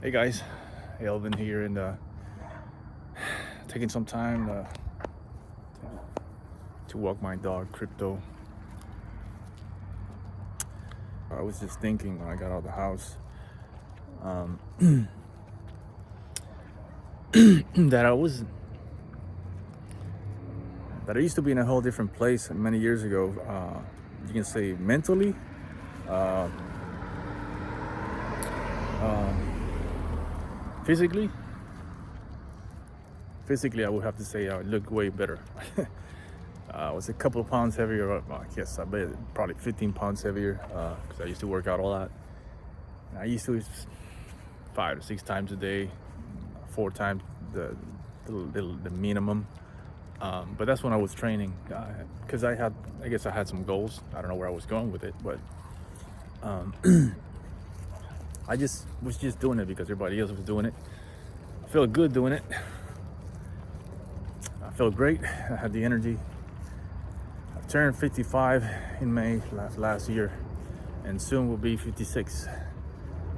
Hey guys, Elvin here, and taking some time to walk my dog, Crypto. I was just thinking when I got out of the house that I used to be in a whole different place many years ago. You can say mentally, uh, physically. Physically, I would have to say I look way better. I was a couple of pounds heavier. I guess I bet probably 15 pounds heavier because I used to work out a lot. I used to 5 to 6 times a day, 4 times the minimum. But that's when I was training because I guess I had some goals. I don't know where I was going with it, but I was just doing it because everybody else was doing it. I felt good doing it. I felt great. I had the energy. I turned 55 in May last year, and soon will be 56.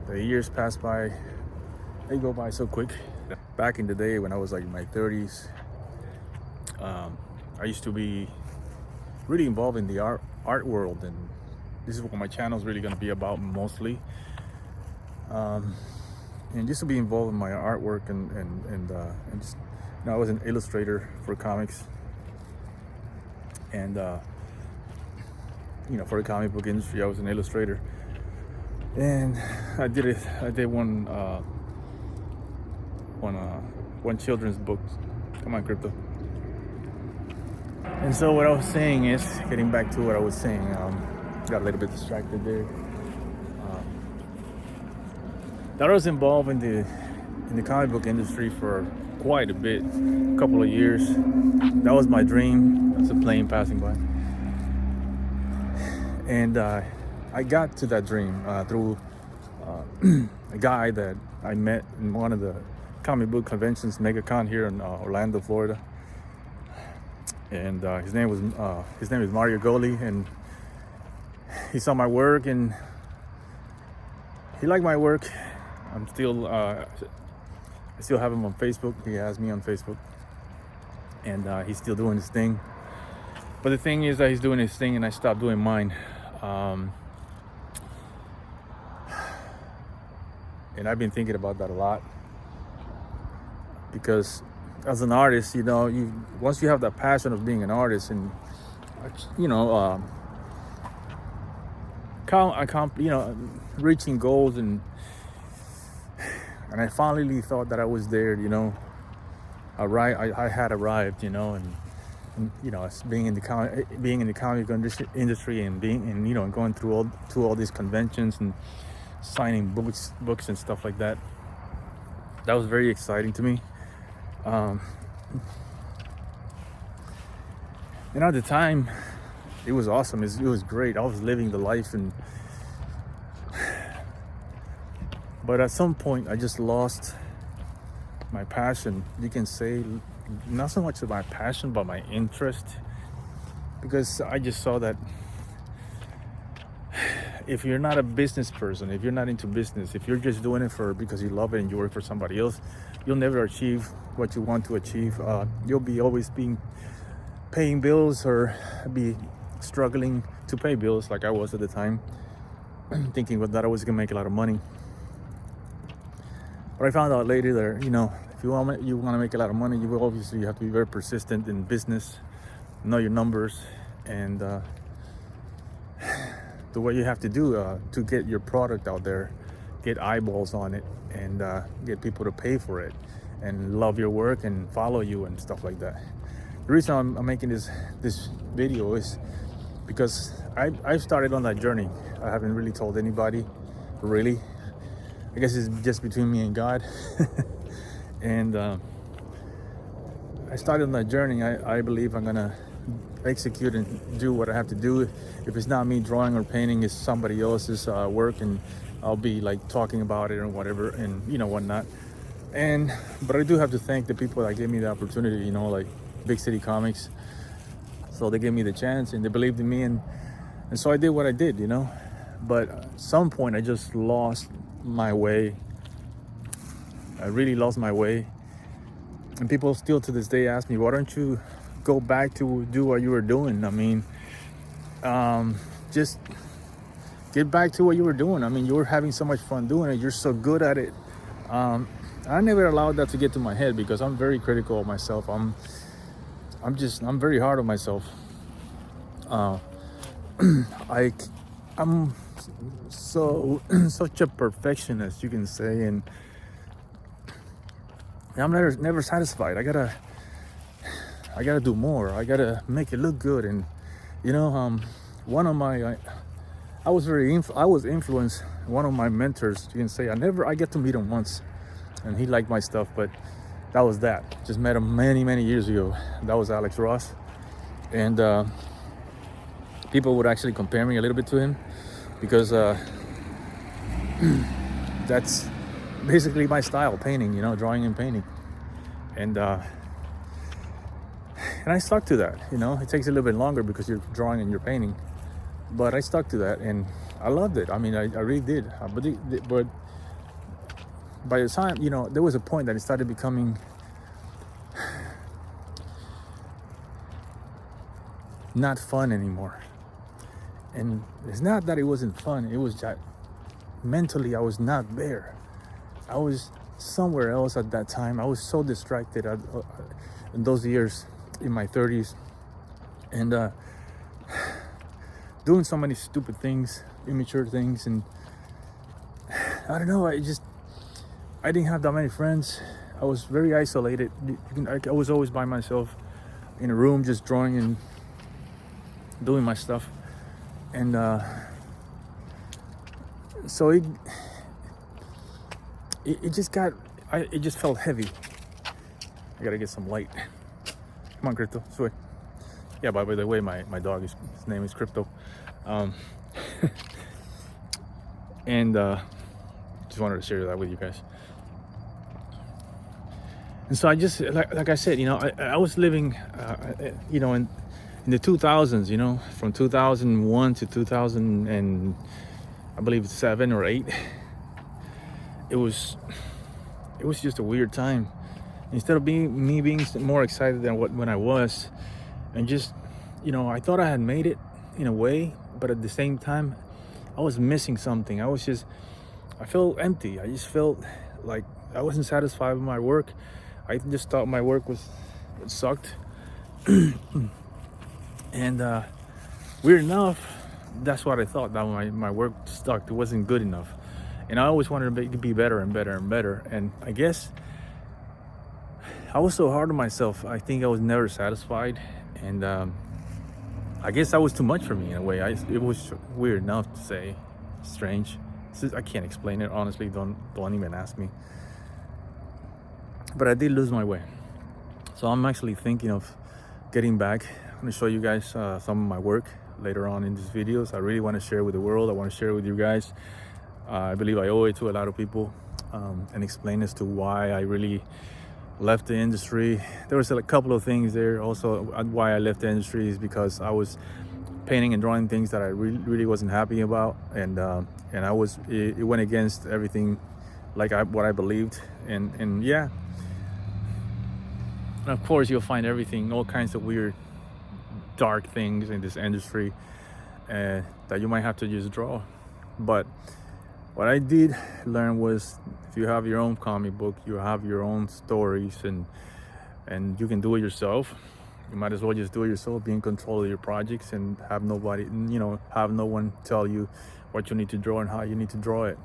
The years pass by. They go by so quick. Back in the day when I was like in my 30s, I used to be really involved in the art world, and this is what my channel is really going to be about mostly. And just to be involved in my artwork and just, I was an illustrator for comics, and for the comic book industry, I was an illustrator, and I did one children's book. Come on, Crypto. And so what I was saying is, getting back to what I was saying, got a little bit distracted there. That I was involved in the comic book industry for quite a bit, a couple of years. That was my dream. That's a plane passing by, and I got to that dream through a guy that I met in one of the comic book conventions, MegaCon here in Orlando, Florida. And his name is Mario Goli, and he saw my work and he liked my work. I still have him on Facebook. He has me on Facebook, and he's still doing his thing. But the thing is that he's doing his thing, and I stopped doing mine. And I've been thinking about that a lot, because as an artist, once you have that passion of being an artist, and reaching goals, and I finally thought that I was there. I had arrived. As being in the comic industry, and going through all these conventions and signing books and stuff like that. That was very exciting to me. At the time, it was awesome. It was great. I was living the life, but at some point, I just lost my passion. You can say not so much of my passion, but my interest, because I just saw that if you're not a business person, if you're not into business, if you're just doing it because you love it and you work for somebody else, you'll never achieve what you want to achieve. You'll be always paying bills, or be struggling to pay bills, like I was at the time, thinking that I was gonna make a lot of money. But I found out later that if you want to make a lot of money, you obviously have to be very persistent in business, know your numbers, and the way you have to do to get your product out there, get eyeballs on it, and get people to pay for it and love your work and follow you and stuff like that. The reason I'm making this video is because I've started on that journey. I haven't really told anybody, really. I guess it's just between me and God. And I started on that journey. I believe I'm gonna execute and do what I have to do. If it's not me drawing or painting, it's somebody else's work, and I'll be like talking about it or whatever, and whatnot. But I do have to thank the people that gave me the opportunity, like Big City Comics. So they gave me the chance, and they believed in me, and so I did what I did. But at some point, I just lost my way I really lost my way. And people still to this day ask me, why don't you go back to do what you were doing? I mean, just get back to what you were doing. I mean, you were having so much fun doing it. You're so good at it. I never allowed that to get to my head because I'm very critical of myself. I'm very hard on myself. I'm so such a perfectionist, you can say, and I'm never satisfied. I gotta do more. I gotta make it look good. And one of my I was influenced. One of my mentors, you can say, I get to meet him once, and he liked my stuff, but that was that. Just met him many years ago. That was Alex Ross, and people would actually compare me a little bit to him because that's basically my style, painting, drawing and painting. And I stuck to that. It takes a little bit longer because you're drawing and you're painting, but I stuck to that and I loved it. I mean, I really did. But by the time, there was a point that it started becoming not fun anymore. And it's not that it wasn't fun, it was that mentally I was not there. I was somewhere else at that time. I was so distracted in those years in my 30s, and doing so many stupid things, immature things, and I don't know, I didn't have that many friends. I was very isolated. I was always by myself in a room just drawing and doing my stuff. And so it just felt heavy. I gotta get some light. Come on, Crypto, sway. Yeah, by the way, my dog his name is Crypto. And just wanted to share that with you guys. And so I just, like I said, I was living, in the 2000s, from 2001 to 2000 and I believe 7 or 8. It was just a weird time. Instead of being more excited than when I was, and just, I thought I had made it in a way, but at the same time, I was missing something. I felt empty. I just felt like I wasn't satisfied with my work. I just thought my work sucked. And weird enough, that's what I thought, that my work sucked. It wasn't good enough. And I always wanted to be better and better and better. And I guess I was so hard on myself. I think I was never satisfied. And I guess that was too much for me in a way. It was weird enough to say, strange. I can't explain it, honestly. Don't even ask me. But I did lose my way. So I'm actually thinking of getting back. I'm going to show you guys some of my work later on in these videos. I really want to share with the world. I want to share with you guys. I believe I owe it to a lot of people, and explain as to why I really left the industry. There was a couple of things there. Also, why I left the industry is because I was painting and drawing things that I really wasn't happy about, and it went against everything, what I believed, and yeah. And of course, you'll find everything, all kinds of weird, dark things in this industry that you might have to just draw. But what I did learn was, if you have your own comic book, you have your own stories, and you can do it yourself. You might as well just do it yourself, be in control of your projects, and have nobody, have no one tell you what you need to draw and how you need to draw it.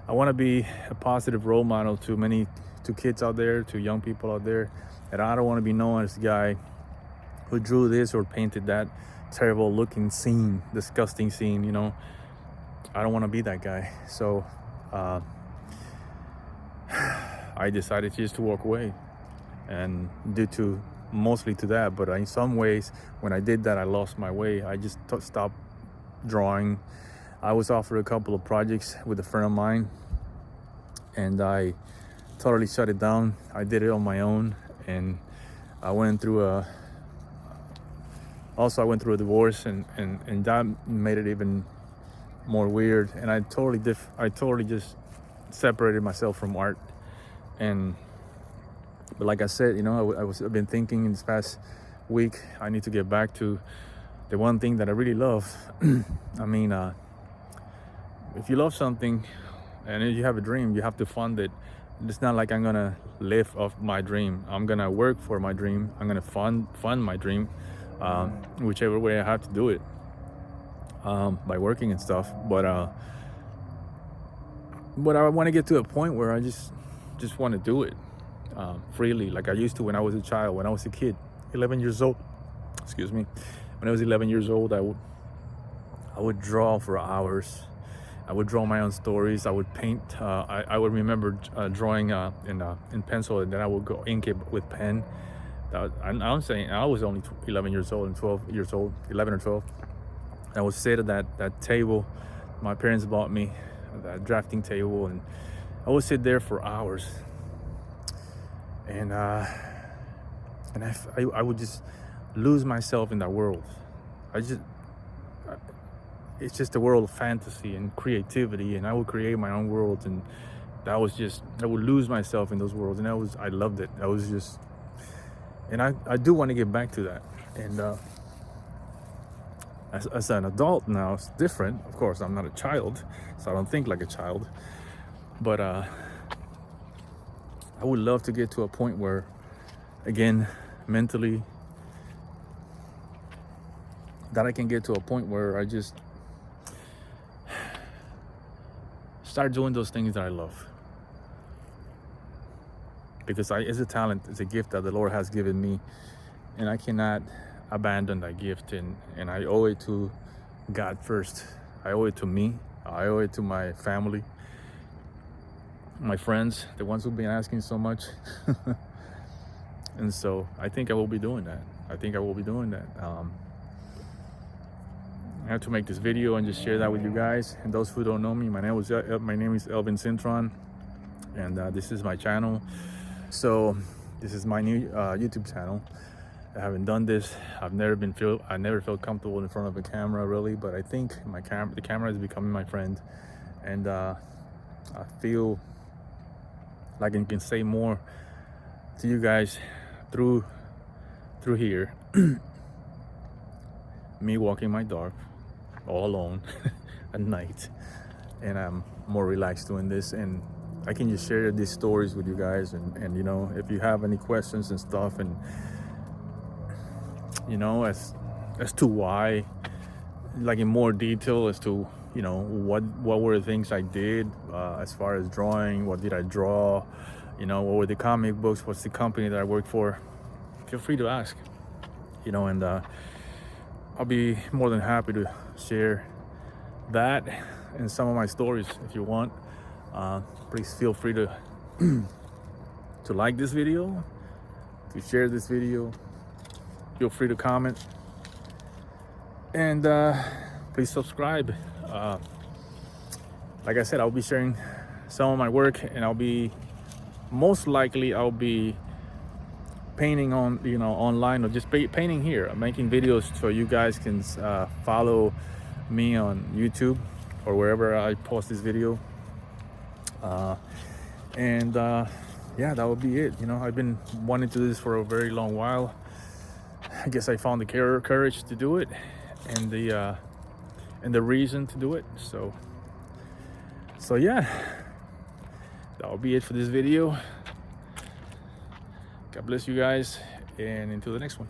I want to be a positive role model to kids out there, to young people out there, and I don't want to be known as the guy who drew this or painted that terrible looking scene, disgusting scene. I don't want to be that guy. So I decided just to walk away, and mostly to that. But in some ways, when I did that, I lost my way. I just stopped drawing. I was offered a couple of projects with a friend of mine, and I totally shut it down. I did it on my own, and I went through a divorce, and that made it even more weird. And I totally just separated myself from art. And but like I said, I've been thinking in this past week, I need to get back to the one thing that I really love. I mean, if you love something and you have a dream, you have to fund it. It's not like I'm gonna live off my dream. I'm gonna work for my dream. I'm gonna fund my dream, whichever way I have to do it, by working and stuff. But I want to get to a point where I just want to do it freely, like I used to when I was a child, when I was a kid, 11 years old. Excuse me. When I was 11 years old, I would draw for hours. I would draw my own stories. I would paint. I would remember drawing in pencil, and then I would go ink it with pen. I'm saying I was only 11 years old and 12 years old, 11 or 12. I would sit at that table my parents bought me, that drafting table, and I would sit there for hours. And I would just lose myself in that world. It's just a world of fantasy and creativity, and I would create my own worlds, and I would lose myself in those worlds, and I loved it. I was just, and I do want to get back to that. And as an adult now, it's different. Of course, I'm not a child, so I don't think like a child. But I would love to get to a point where, again, mentally, that I can get to a point where I just start doing those things that I love. Because it's a talent, it's a gift that the Lord has given me, and I cannot abandon that gift, and I owe it to God first. I owe it to me. I owe it to my family, my friends, the ones who've been asking so much. And so I think I will be doing that. I have to make this video and just share that with you guys. And those who don't know me, my name is Elvin Cintron, and this is my channel. So this is my new YouTube channel. I haven't done this. I never felt comfortable in front of a camera, really. But I think the camera is becoming my friend, and I feel like I can say more to you guys through here. Me walking my dog all alone at night, and I'm more relaxed doing this, and I can just share these stories with you guys, and if you have any questions and stuff, and as to why, like in more detail as to what were the things I did as far as drawing, what did I draw, what were the comic books, what's the company that I worked for, feel free to ask, and I'll be more than happy to share that and some of my stories if you want. Please feel free to like this video, to share this video. Feel free to comment, and please subscribe. Like I said, I'll be sharing some of my work, and I'll be painting on online, or just painting here. I'm making videos so you guys can follow me on YouTube or wherever I post this video. Yeah, that would be it. I've been wanting to do this for a very long while. I guess I found the courage to do it, and the reason to do it. So yeah, that'll be it for this video. God bless you guys, and until the next one.